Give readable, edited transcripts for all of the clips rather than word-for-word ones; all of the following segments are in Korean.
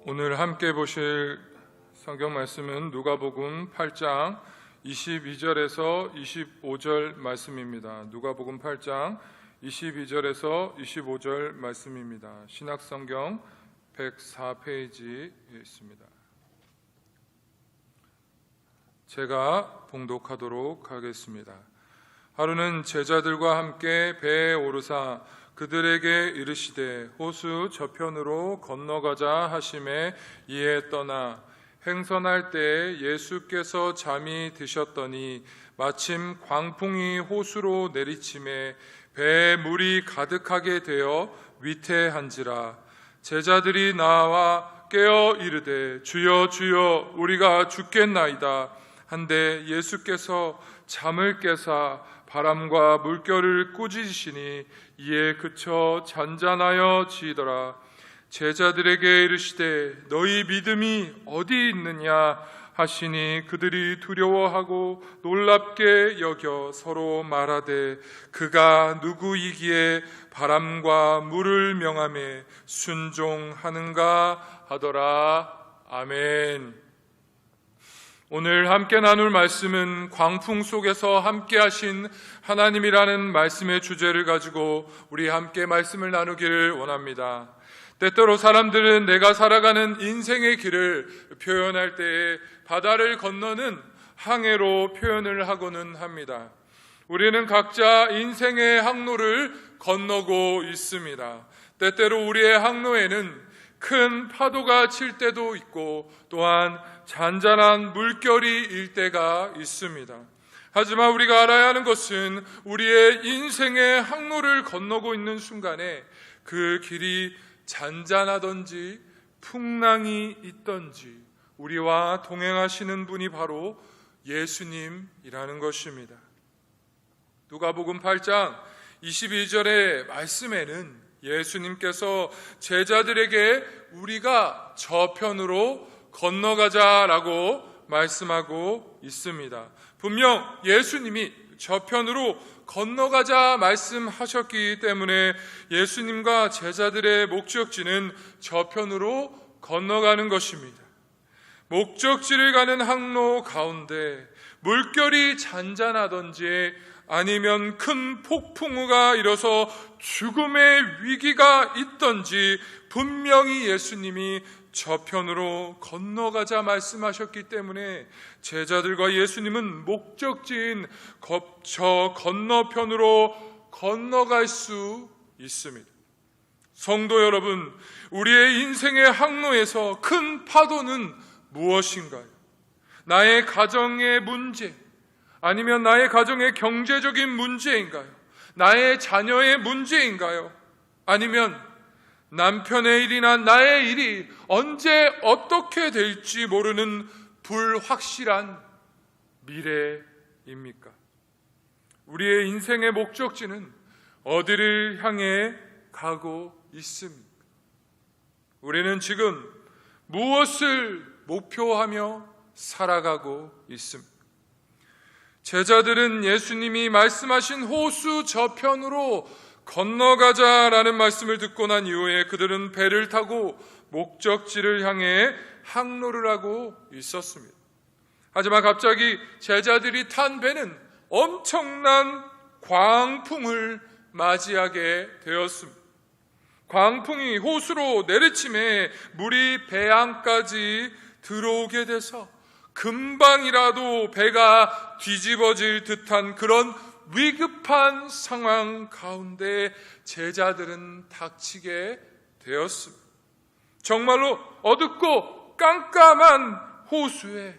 오늘 함께 보실 성경 말씀은 누가복음 8장 22절에서 25절 말씀입니다. 누가복음 8장 22절에서 25절 말씀입니다. 신약성경 104페이지에 있습니다. 제가 봉독하도록 하겠습니다. 하루는 제자들과 함께 배에 오르사 그들에게 이르시되 호수 저편으로 건너가자 하심에 이에 떠나 행선할 때에 예수께서 잠이 드셨더니 마침 광풍이 호수로 내리침에 배에 물이 가득하게 되어 위태한지라. 제자들이 나와 깨어 이르되 주여 주여 우리가 죽겠나이다 한데 예수께서 잠을 깨사 바람과 물결을 꾸짖으시니 이에 그쳐 잔잔하여 지더라. 제자들에게 이르시되 너희 믿음이 어디 있느냐 하시니 그들이 두려워하고 놀랍게 여겨 서로 말하되 그가 누구이기에 바람과 물을 명하매 순종하는가 하더라. 아멘. 오늘 함께 나눌 말씀은 광풍 속에서 함께 하신 하나님이라는 말씀의 주제를 가지고 우리 함께 말씀을 나누기를 원합니다. 때때로 사람들은 내가 살아가는 인생의 길을 표현할 때에 바다를 건너는 항해로 표현을 하고는 합니다. 우리는 각자 인생의 항로를 건너고 있습니다. 때때로 우리의 항로에는 큰 파도가 칠 때도 있고 또한 잔잔한 물결이 일 때가 있습니다. 하지만 우리가 알아야 하는 것은 우리의 인생의 항로를 건너고 있는 순간에 그 길이 잔잔하던지 풍랑이 있던지 우리와 동행하시는 분이 바로 예수님이라는 것입니다. 누가복음 8장 22절의 말씀에는 예수님께서 제자들에게 우리가 저편으로 건너가자라고 말씀하고 있습니다. 분명 예수님이 저편으로 건너가자 말씀하셨기 때문에 예수님과 제자들의 목적지는 저편으로 건너가는 것입니다. 목적지를 가는 항로 가운데 물결이 잔잔하던지 아니면 큰 폭풍우가 일어서 죽음의 위기가 있던지 분명히 예수님이 저편으로 건너가자 말씀하셨기 때문에 제자들과 예수님은 목적지인 저 건너편으로 건너갈 수 있습니다. 성도 여러분, 우리의 인생의 항로에서 큰 파도는 무엇인가요? 나의 가정의 문제, 아니면 나의 가정의 경제적인 문제인가요? 나의 자녀의 문제인가요? 아니면 남편의 일이나 나의 일이 언제 어떻게 될지 모르는 불확실한 미래입니까? 우리의 인생의 목적지는 어디를 향해 가고 있습니까? 우리는 지금 무엇을 목표하며 살아가고 있습니까? 제자들은 예수님이 말씀하신 호수 저편으로 건너가자라는 말씀을 듣고 난 이후에 그들은 배를 타고 목적지를 향해 항로를 하고 있었습니다. 하지만 갑자기 제자들이 탄 배는 엄청난 광풍을 맞이하게 되었습니다. 광풍이 호수로 내리침에 물이 배 안까지 들어오게 돼서 금방이라도 배가 뒤집어질 듯한 그런 위급한 상황 가운데 제자들은 닥치게 되었습니다. 정말로 어둡고 깜깜한 호수에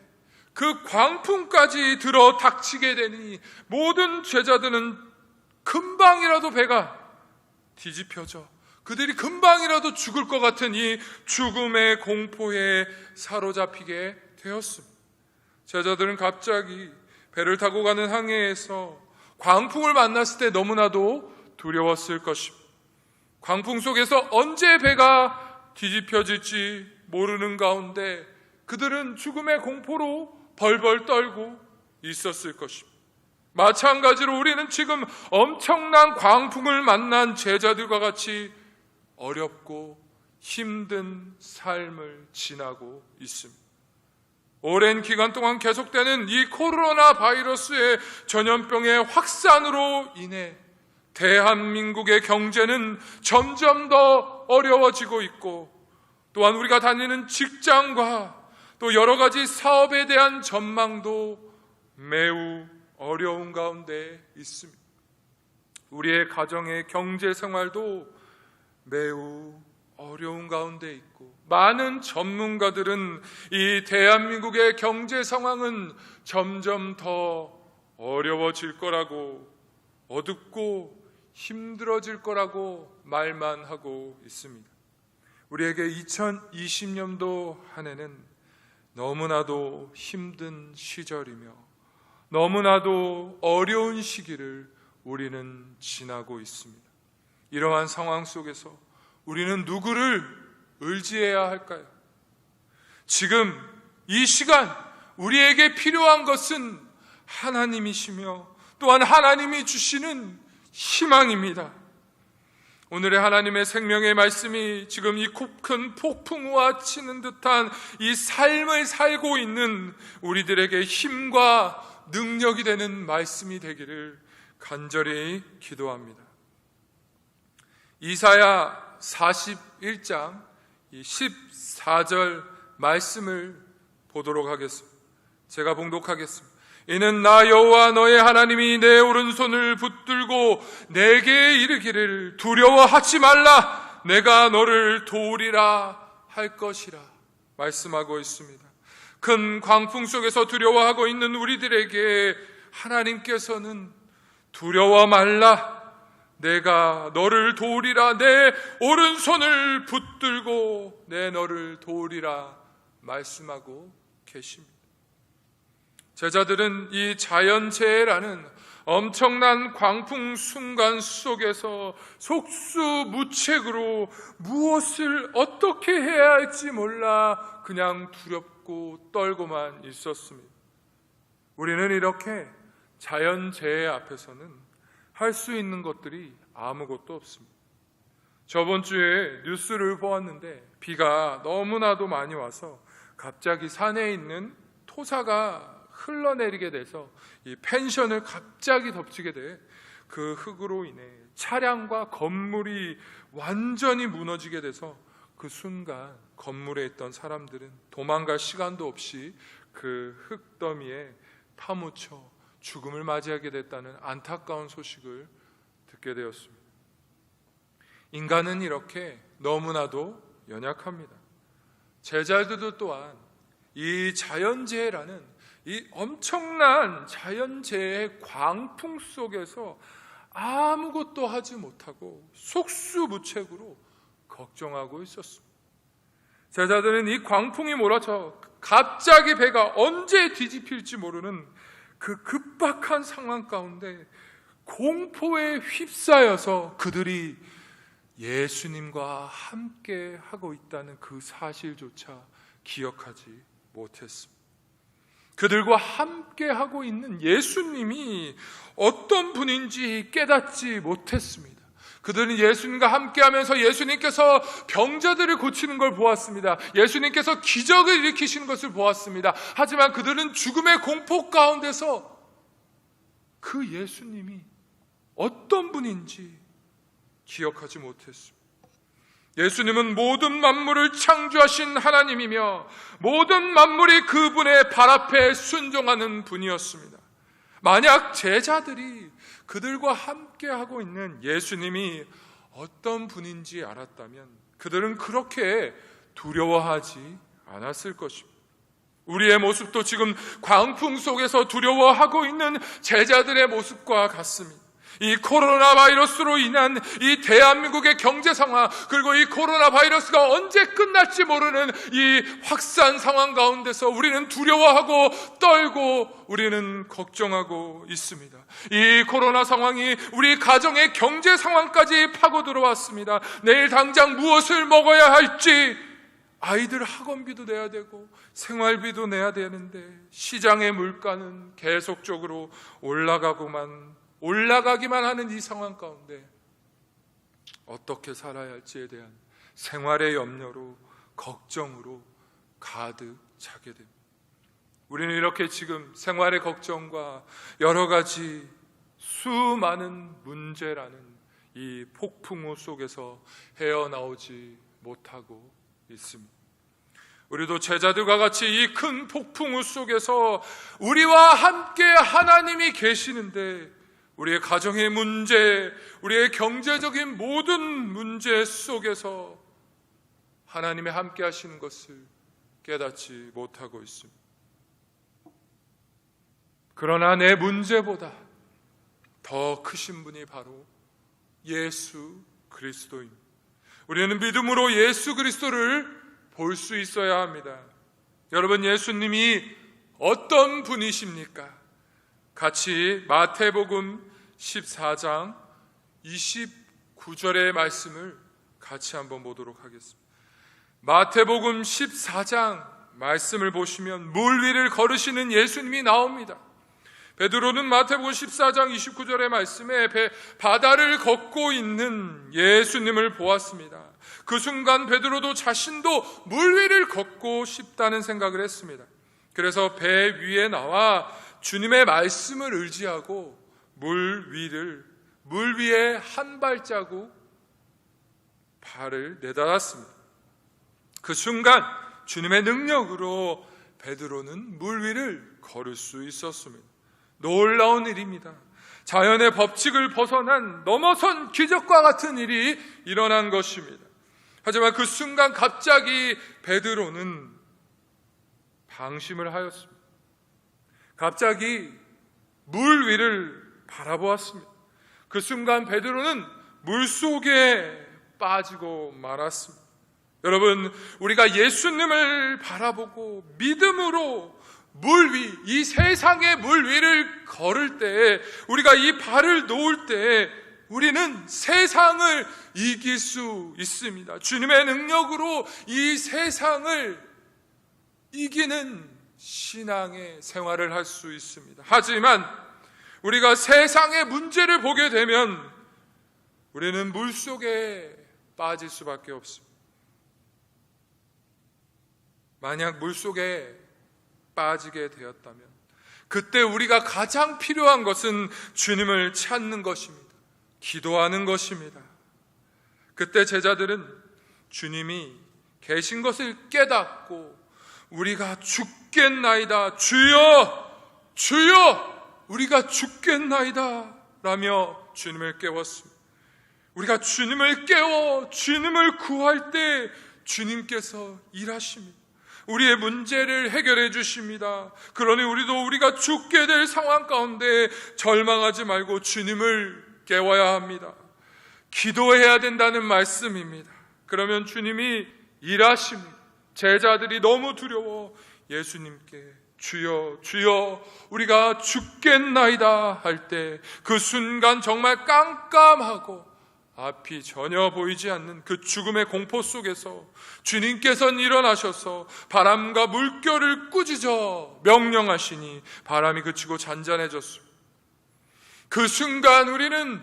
그 광풍까지 들어 닥치게 되니 모든 제자들은 금방이라도 배가 뒤집혀져 그들이 금방이라도 죽을 것 같은 이 죽음의 공포에 사로잡히게 되었습니다. 제자들은 갑자기 배를 타고 가는 항해에서 광풍을 만났을 때 너무나도 두려웠을 것입니다. 광풍 속에서 언제 배가 뒤집혀질지 모르는 가운데 그들은 죽음의 공포로 벌벌 떨고 있었을 것입니다. 마찬가지로 우리는 지금 엄청난 광풍을 만난 제자들과 같이 어렵고 힘든 삶을 지나고 있습니다. 오랜 기간 동안 계속되는 이 코로나 바이러스의 전염병의 확산으로 인해 대한민국의 경제는 점점 더 어려워지고 있고, 또한 우리가 다니는 직장과 또 여러 가지 사업에 대한 전망도 매우 어려운 가운데 있습니다. 우리의 가정의 경제 생활도 매우 어려운 가운데 있고, 많은 전문가들은 이 대한민국의 경제 상황은 점점 더 어려워질 거라고, 어둡고 힘들어질 거라고 말만 하고 있습니다. 우리에게 2020년도 한 해는 너무나도 힘든 시절이며 너무나도 어려운 시기를 우리는 지나고 있습니다. 이러한 상황 속에서 우리는 누구를 의지해야 할까요? 지금 이 시간 우리에게 필요한 것은 하나님이시며 또한 하나님이 주시는 희망입니다. 오늘의 하나님의 생명의 말씀이 지금 이 큰 폭풍우와 치는 듯한 이 삶을 살고 있는 우리들에게 힘과 능력이 되는 말씀이 되기를 간절히 기도합니다. 이사야 41장 14절 말씀을 보도록 하겠습니다. 제가 봉독하겠습니다. 이는 나 여호와 너의 하나님이 내 오른손을 붙들고 내게 이르기를 두려워하지 말라, 내가 너를 도우리라 할 것이라 말씀하고 있습니다. 큰 광풍 속에서 두려워하고 있는 우리들에게 하나님께서는 두려워 말라, 내가 너를 도우리라, 내 오른손을 붙들고 내 너를 도우리라 말씀하고 계십니다. 제자들은 이 자연재해라는 엄청난 광풍 순간 속에서 속수무책으로 무엇을 어떻게 해야 할지 몰라 그냥 두렵고 떨고만 있었습니다. 우리는 이렇게 자연재해 앞에서는 할 수 있는 것들이 아무것도 없습니다. 저번 주에 뉴스를 보았는데 비가 너무나도 많이 와서 갑자기 산에 있는 토사가 흘러내리게 돼서 이 펜션을 갑자기 덮치게 돼 그 흙으로 인해 차량과 건물이 완전히 무너지게 돼서 그 순간 건물에 있던 사람들은 도망갈 시간도 없이 그 흙더미에 파묻혀 죽음을 맞이하게 됐다는 안타까운 소식을 듣게 되었습니다. 인간은 이렇게 너무나도 연약합니다. 제자들도 또한 이 자연재해라는 이 엄청난 자연재해의 광풍 속에서 아무것도 하지 못하고 속수무책으로 걱정하고 있었습니다. 제자들은 이 광풍이 몰아쳐 갑자기 배가 언제 뒤집힐지 모르는 그 급박한 상황 가운데 공포에 휩싸여서 그들이 예수님과 함께 하고 있다는 그 사실조차 기억하지 못했습니다. 그들과 함께 하고 있는 예수님이 어떤 분인지 깨닫지 못했습니다. 그들은 예수님과 함께 하면서 예수님께서 병자들을 고치는 걸 보았습니다. 예수님께서 기적을 일으키시는 것을 보았습니다. 하지만 그들은 죽음의 공포 가운데서 그 예수님이 어떤 분인지 기억하지 못했습니다. 예수님은 모든 만물을 창조하신 하나님이며 모든 만물이 그분의 발 앞에 순종하는 분이었습니다. 만약 제자들이 그들과 함께 하고 있는 예수님이 어떤 분인지 알았다면 그들은 그렇게 두려워하지 않았을 것입니다. 우리의 모습도 지금 광풍 속에서 두려워하고 있는 제자들의 모습과 같습니다. 이 코로나 바이러스로 인한 이 대한민국의 경제 상황, 그리고 이 코로나 바이러스가 언제 끝날지 모르는 이 확산 상황 가운데서 우리는 두려워하고 떨고 우리는 걱정하고 있습니다. 이 코로나 상황이 우리 가정의 경제 상황까지 파고 들어왔습니다. 내일 당장 무엇을 먹어야 할지, 아이들 학원비도 내야 되고 생활비도 내야 되는데 시장의 물가는 계속적으로 올라가기만 하는 이 상황 가운데 어떻게 살아야 할지에 대한 생활의 염려로, 걱정으로 가득 차게 됩니다. 우리는 이렇게 지금 생활의 걱정과 여러 가지 수많은 문제라는 이 폭풍우 속에서 헤어나오지 못하고 있습니다. 우리도 제자들과 같이 이 큰 폭풍우 속에서 우리와 함께 하나님이 계시는데, 우리의 가정의 문제, 우리의 경제적인 모든 문제 속에서 하나님의 함께 하시는 것을 깨닫지 못하고 있습니다. 그러나 내 문제보다 더 크신 분이 바로 예수 그리스도입니다. 우리는 믿음으로 예수 그리스도를 볼 수 있어야 합니다. 여러분, 예수님이 어떤 분이십니까? 같이 마태복음 14장 29절의 말씀을 같이 한번 보도록 하겠습니다. 마태복음 14장 말씀을 보시면 물 위를 걸으시는 예수님이 나옵니다. 베드로는 마태복음 14장 29절의 말씀에 바다를 걷고 있는 예수님을 보았습니다. 그 순간 베드로도 자신도 물 위를 걷고 싶다는 생각을 했습니다. 그래서 배 위에 나와 주님의 말씀을 의지하고 물 위에 한 발자국 발을 내달았습니다. 그 순간 주님의 능력으로 베드로는 물 위를 걸을 수 있었습니다. 놀라운 일입니다. 자연의 법칙을 넘어선 기적과 같은 일이 일어난 것입니다. 하지만 그 순간 갑자기 베드로는 방심을 하였습니다. 갑자기 물 위를 바라보았습니다. 그 순간 베드로는 물속에 빠지고 말았습니다. 여러분, 우리가 예수님을 바라보고 믿음으로 이 세상의 물 위를 걸을 때, 우리가 이 발을 놓을 때 우리는 세상을 이길 수 있습니다. 주님의 능력으로 이 세상을 이기는 신앙의 생활을 할 수 있습니다. 하지만 우리가 세상의 문제를 보게 되면 우리는 물속에 빠질 수밖에 없습니다. 만약 물속에 빠지게 되었다면 그때 우리가 가장 필요한 것은 주님을 찾는 것입니다. 기도하는 것입니다. 그때 제자들은 주님이 계신 것을 깨닫고 우리가 죽겠나이다, 주여, 주여, 우리가 죽겠나이다 라며 주님을 깨웠습니다. 우리가 주님을 깨워 주님을 구할 때 주님께서 일하십니다. 우리의 문제를 해결해 주십니다. 그러니 우리가 죽게 될 상황 가운데 절망하지 말고 주님을 깨워야 합니다. 기도해야 된다는 말씀입니다. 그러면 주님이 일하십니다. 제자들이 너무 두려워 예수님께 주여, 주여, 우리가 죽겠나이다 할 때 그 순간 정말 깜깜하고 앞이 전혀 보이지 않는 그 죽음의 공포 속에서 주님께서는 일어나셔서 바람과 물결을 꾸짖어 명령하시니 바람이 그치고 잔잔해졌습니다. 그 순간 우리는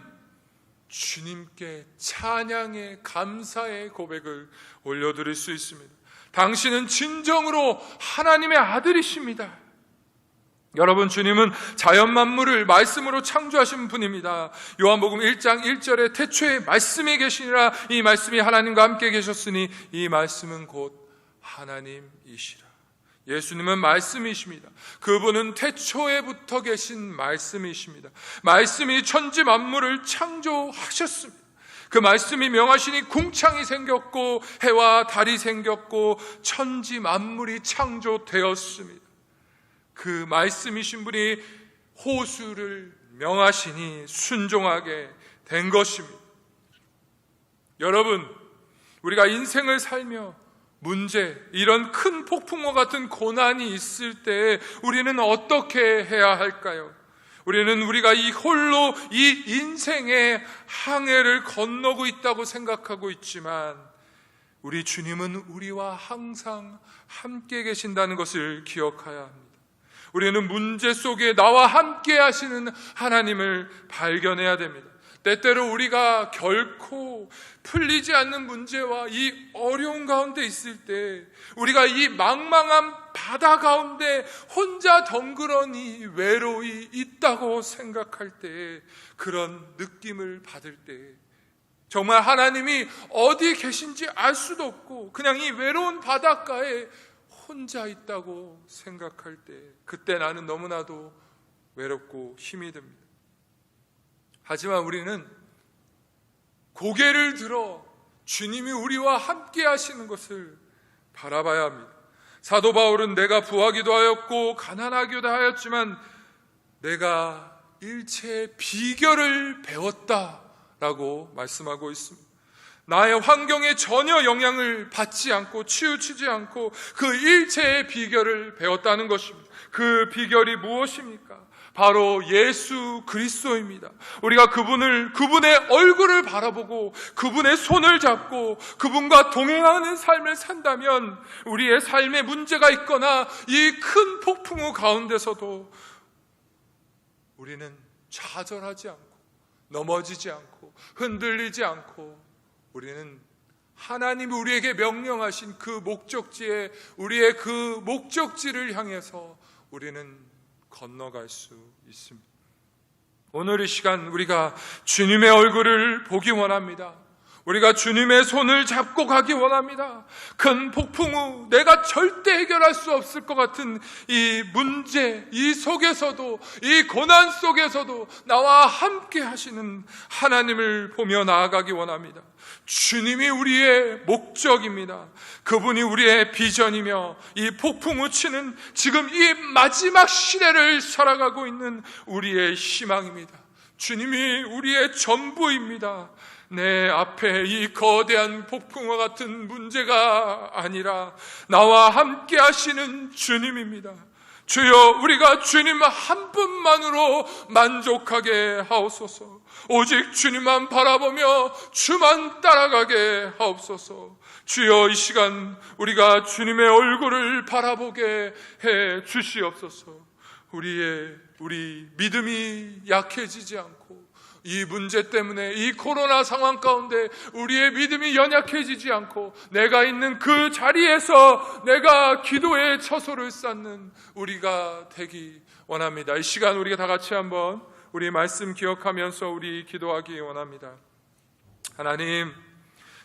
주님께 찬양의 감사의 고백을 올려드릴 수 있습니다. 당신은 진정으로 하나님의 아들이십니다. 여러분, 주님은 자연 만물을 말씀으로 창조하신 분입니다. 요한복음 1장 1절에 태초에 말씀이 계시니라, 이 말씀이 하나님과 함께 계셨으니 이 말씀은 곧 하나님이시라. 예수님은 말씀이십니다. 그분은 태초에부터 계신 말씀이십니다. 말씀이 천지 만물을 창조하셨습니다. 그 말씀이 명하시니 궁창이 생겼고 해와 달이 생겼고 천지 만물이 창조되었습니다. 그 말씀이신 분이 호수를 명하시니 순종하게 된 것입니다. 여러분, 우리가 인생을 살며 문제, 이런 큰 폭풍과 같은 고난이 있을 때 우리는 어떻게 해야 할까요? 우리가 홀로 이 인생의 항해를 건너고 있다고 생각하고 있지만 우리 주님은 우리와 항상 함께 계신다는 것을 기억해야 합니다. 우리는 문제 속에 나와 함께 하시는 하나님을 발견해야 됩니다. 때때로 우리가 결코 풀리지 않는 문제와 이 어려운 가운데 있을 때, 우리가 이 망망한 바다 가운데 혼자 덩그러니 외로이 있다고 생각할 때, 그런 느낌을 받을 때, 정말 하나님이 어디 계신지 알 수도 없고 그냥 이 외로운 바닷가에 혼자 있다고 생각할 때, 그때 나는 너무나도 외롭고 힘이 듭니다. 하지만 우리는 고개를 들어 주님이 우리와 함께 하시는 것을 바라봐야 합니다. 사도 바울은 내가 부하기도 하였고 가난하기도 하였지만 내가 일체의 비결을 배웠다라고 말씀하고 있습니다. 나의 환경에 전혀 영향을 받지 않고 치우치지 않고 그 일체의 비결을 배웠다는 것입니다. 그 비결이 무엇입니까? 바로 예수 그리스도입니다. 우리가 그분의 얼굴을 바라보고 그분의 손을 잡고 그분과 동행하는 삶을 산다면, 우리의 삶에 문제가 있거나 이 큰 폭풍우 가운데서도 우리는 좌절하지 않고 넘어지지 않고 흔들리지 않고, 우리는 하나님이 우리에게 명령하신 그 목적지에, 우리의 그 목적지를 향해서 우리는 건너갈 수 있습니다. 오늘 이 시간 우리가 주님의 얼굴을 보기 원합니다. 우리가 주님의 손을 잡고 가기 원합니다. 큰 폭풍우, 내가 절대 해결할 수 없을 것 같은 이 문제, 이 속에서도, 이 고난 속에서도 나와 함께 하시는 하나님을 보며 나아가기 원합니다. 주님이 우리의 목적입니다. 그분이 우리의 비전이며 이 폭풍우 치는 지금 이 마지막 시대를 살아가고 있는 우리의 희망입니다. 주님이 우리의 전부입니다. 내 앞에 이 거대한 폭풍과 같은 문제가 아니라 나와 함께 하시는 주님입니다. 주여, 우리가 주님 한 분만으로 만족하게 하옵소서. 오직 주님만 바라보며 주만 따라가게 하옵소서. 주여, 이 시간 우리가 주님의 얼굴을 바라보게 해 주시옵소서. 우리 믿음이 약해지지 않고, 이 문제 때문에, 이 코로나 상황 가운데 우리의 믿음이 연약해지지 않고, 내가 있는 그 자리에서 내가 기도의 처소를 쌓는 우리가 되기 원합니다. 이 시간 우리가 다 같이 한번 우리 말씀 기억하면서 우리 기도하기 원합니다. 하나님,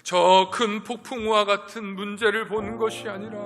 저 큰 폭풍우와 같은 문제를 보는 것이 아니라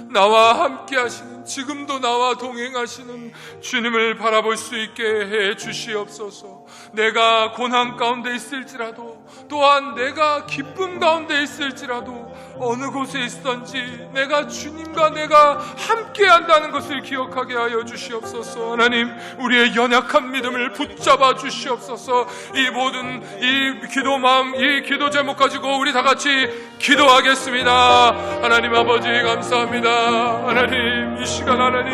나와 함께 하시는, 지금도 나와 동행하시는 주님을 바라볼 수 있게 해 주시옵소서. 내가 고난 가운데 있을지라도, 또한 내가 기쁨 가운데 있을지라도, 어느 곳에 있든지 내가 주님과 내가 함께 한다는 것을 기억하게 하여 주시옵소서. 하나님, 우리의 연약한 믿음을 붙잡아 주시옵소서. 이 모든 이 기도 마음, 이 기도 제목 가지고 우리 다 같이 기도하겠습니다. 하나님 아버지, 감사합니다. 하나님, 이 시간 하나님,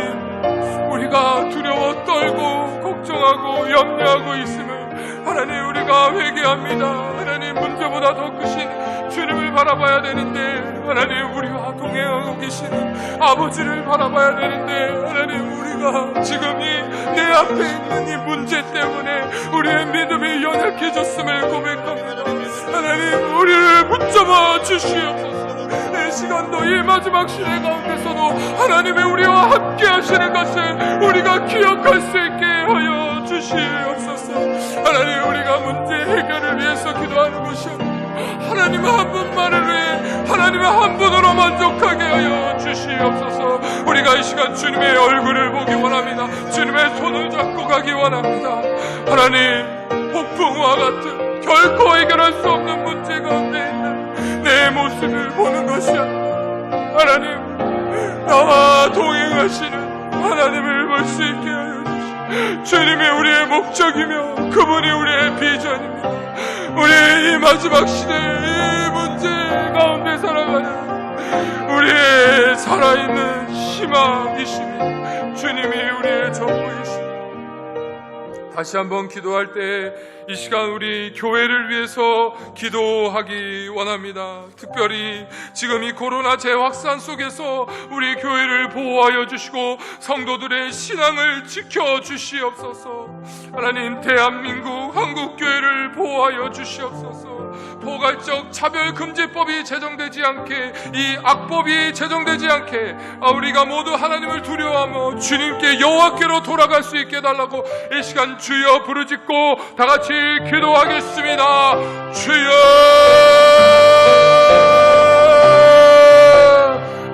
우리가 두려워 떨고 걱정하고 염려하고 있음을 하나님 우리가 회개합니다. 하나님, 문제보다 더 크신 주님을 바라봐야 되는데, 하나님 우리와 동행하고 계시는 아버지를 바라봐야 되는데, 하나님 우리가 지금 내 앞에 있는 이 문제 때문에 우리의 믿음이 연약해졌음을 고백합니다. 하나님, 우리를 붙잡아 주시옵소서. 이 시간도, 이 마지막 시대 가운데서도 하나님의 우리와 함께 하시는 것을 우리가 기억할 수 있게 하여 주시옵소서. 하나님, 우리가 문제 해결을 위해서 기도하는 것이 아니라 하나님 한 분만을 위해 하나님의 한 분으로 만족하게 하여 주시옵소서. 우리가 이 시간 주님의 얼굴을 보기 원합니다. 주님의 손을 잡고 가기 원합니다. 하나님, 폭풍우와 같은 결코 해결할 수 없는 문제 가운데 있는 내 모습을 보는 것이 아니라 하나님, 나와 동행하시는 하나님을 볼 수 있게 하여 주시옵소서. 주님이 우리의 목적이며 그분이 우리의 비전입니다. 우리의 이 마지막 시대의 이 문제 가운데 살아가는 우리의 살아있는 희망이십니다. 주님이 우리의 전부이십니다. 다시 한번 기도할 때 이 시간 우리 교회를 위해서 기도하기 원합니다. 특별히 지금 이 코로나 재확산 속에서 우리 교회를 보호하여 주시고 성도들의 신앙을 지켜주시옵소서. 하나님, 대한민국 한국교회를 보호하여 주시옵소서. 포괄적 차별금지법이 제정되지 않게, 이 악법이 제정되지 않게 우리가 모두 하나님을 두려워하며 주님께 여호와께로 돌아갈 수 있게 해달라고 이 시간 주여 부르짖고 다 같이 기도하겠습니다. 주여!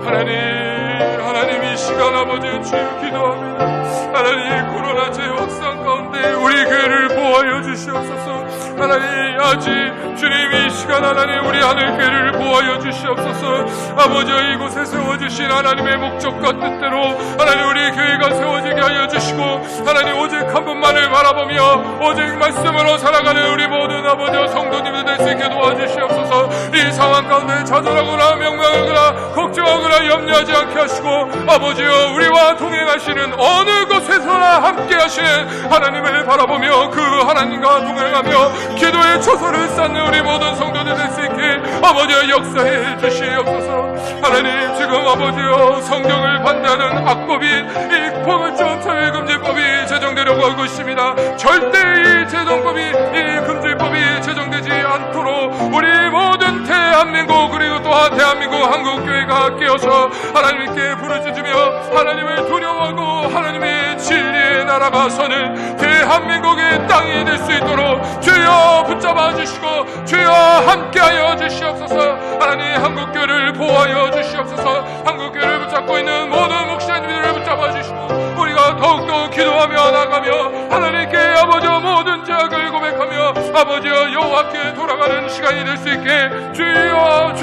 하나님 이 시간 아버지 주여 기도합니다. 하나님, 코로나 재확산 가운데 우리 교회를 보호하여 주시옵소서. 하나님, 아직 주님 이 시간 하나님 우리 하늘교회를 보호하여 주시옵소서. 아버지, 이곳에 세워주신 하나님의 목적과 뜻대로 하나님 우리 교회가 세워지게 하여 주시고, 하나님 오직 한 분만을 바라보며 오직 말씀으로 살아가는 우리 모든 아버지 성도님들 될 수 있게 도와주시옵소서. 이 상황 가운데 좌절하거나 명망하거나 걱정하거나 염려하지 않게 하시고, 아버지여 우리와 동행하시는 어느 곳에서나 함께 하시는 하나님을 바라보며 그 하나님과 동행하며 기도의 초소를 쌓는 우리 모든 성도들 될 수 있게 아버지여 역사해 주시옵소서. 하나님, 지금 아버지여 성경을 반대하는 악법인 이 포괄적 차별금지법이 제정되려고 하고 있습니다. 절대 이 제정법이, 이 금지법이 제정되지 않도록 우리 모든 대한민국, 그리고 또한 대한민국 한국교회가 깨어서 하나님께 부르짖으며 하나님을 두려워하고 하나님의 진리의 나라가 서는 대한민국의 땅이 될 수 있도록 주여 붙잡아 주시고 주여 함께하여 주시옵소서. 하나님, 한국교회를 보호하여 주시옵소서. 한국교회를 붙잡고 있는 모든 목사님들을 붙잡아 주시고 우리가 더욱더 기도하며 나가며 하나님께 아버지여 모든 죄악을 고백하며 아버지여 여호와께 돌아가는 시간이 될 수 있게 주여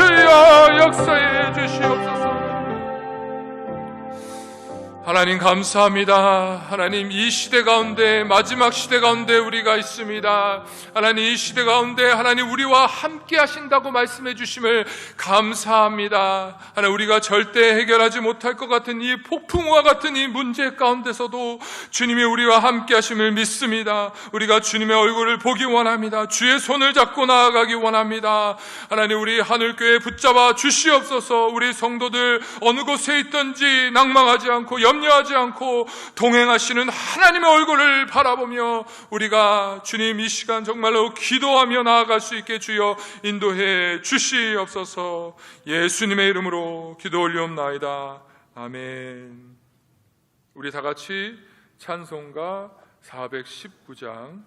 역사해 주시옵소서. 하나님 감사합니다. 하나님, 이 시대 가운데, 마지막 시대 가운데 우리가 있습니다. 하나님, 이 시대 가운데 하나님 우리와 함께 하신다고 말씀해 주심을 감사합니다. 하나님, 우리가 절대 해결하지 못할 것 같은 이 폭풍과 같은 이 문제 가운데서도 주님이 우리와 함께 하심을 믿습니다. 우리가 주님의 얼굴을 보기 원합니다. 주의 손을 잡고 나아가기 원합니다. 하나님, 우리 하늘교회 붙잡아 주시옵소서. 우리 성도들 어느 곳에 있든지 낭망하지 않고 염려하지 않고 동행하시는 하나님의 얼굴을 바라보며 우리가 주님 이 시간 정말로 기도하며 나아갈 수 있게 주여 인도해 주시옵소서. 예수님의 이름으로 기도 올리옵나이다. 아멘. 우리 다 같이 찬송가 419장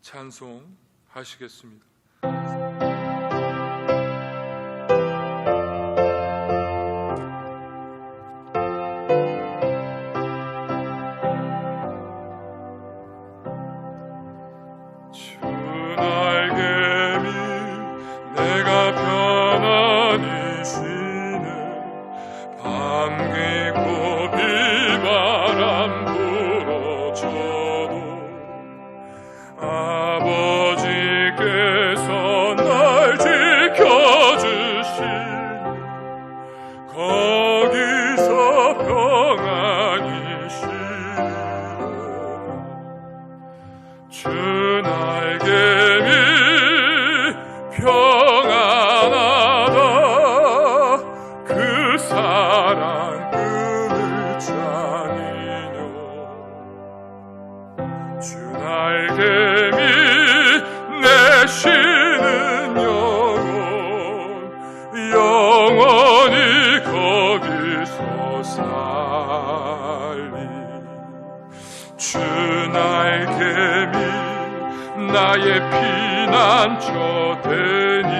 찬송하시겠습니다. 나의 피난처 되니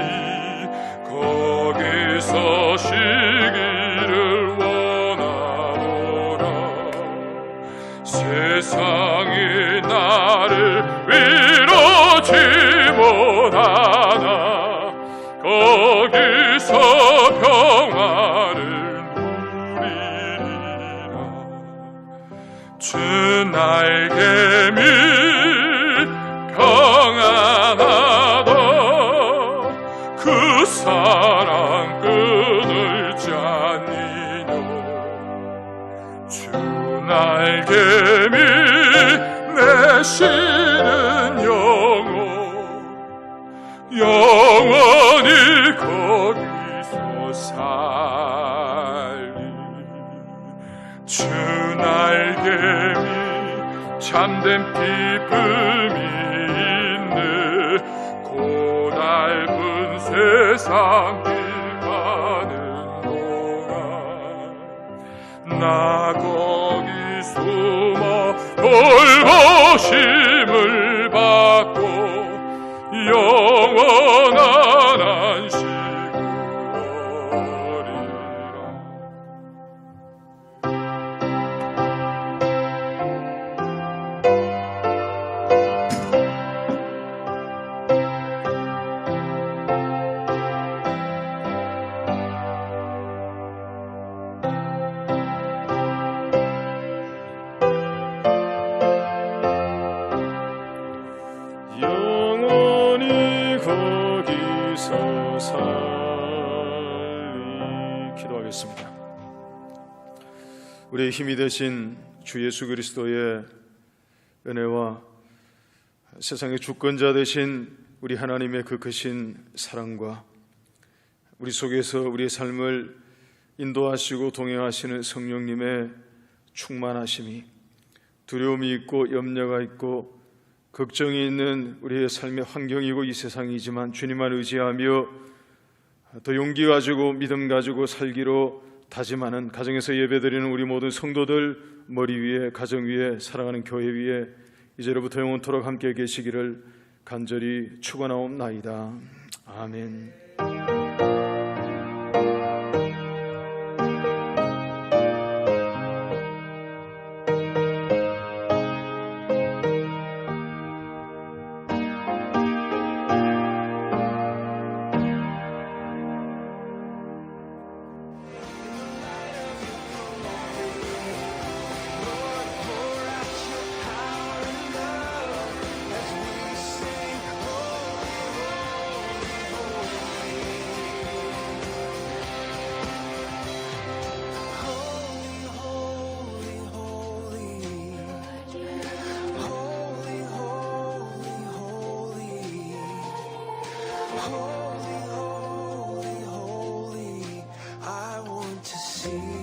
거기서 쉬기를 원하노라. 세상이 나를 위로치 못하나 거기서 평화를 누리리라. 주 나에게 평안하다. 그 사랑 끊을 자니뇨. 주 날개미 내 신 영원히 거기서 살리. 주 날개미 참된 기쁨이 있네. 고달픈 세상 길 가는 동안 나 거기 숨어 돌보심을 받고 영원한 안식을 얻으리라. 영원히 거기서 살리. 기도하겠습니다. 우리의 힘이 되신 주 예수 그리스도의 은혜와 세상의 주권자 되신 우리 하나님의 그 크신 사랑과 우리 속에서 우리의 삶을 인도하시고 동행하시는 성령님의 충만하심이, 두려움이 있고 염려가 있고 걱정이 있는 우리의 삶의 환경이고 이 세상이지만 주님만 의지하며 더 용기 가지고 믿음 가지고 살기로 다짐하는 가정에서 예배드리는 우리 모든 성도들 머리 위에, 가정 위에, 사랑하는 교회 위에 이제로부터 영원토록 함께 계시기를 간절히 축원하옵나이다. 아멘. Holy, holy, holy, I want to see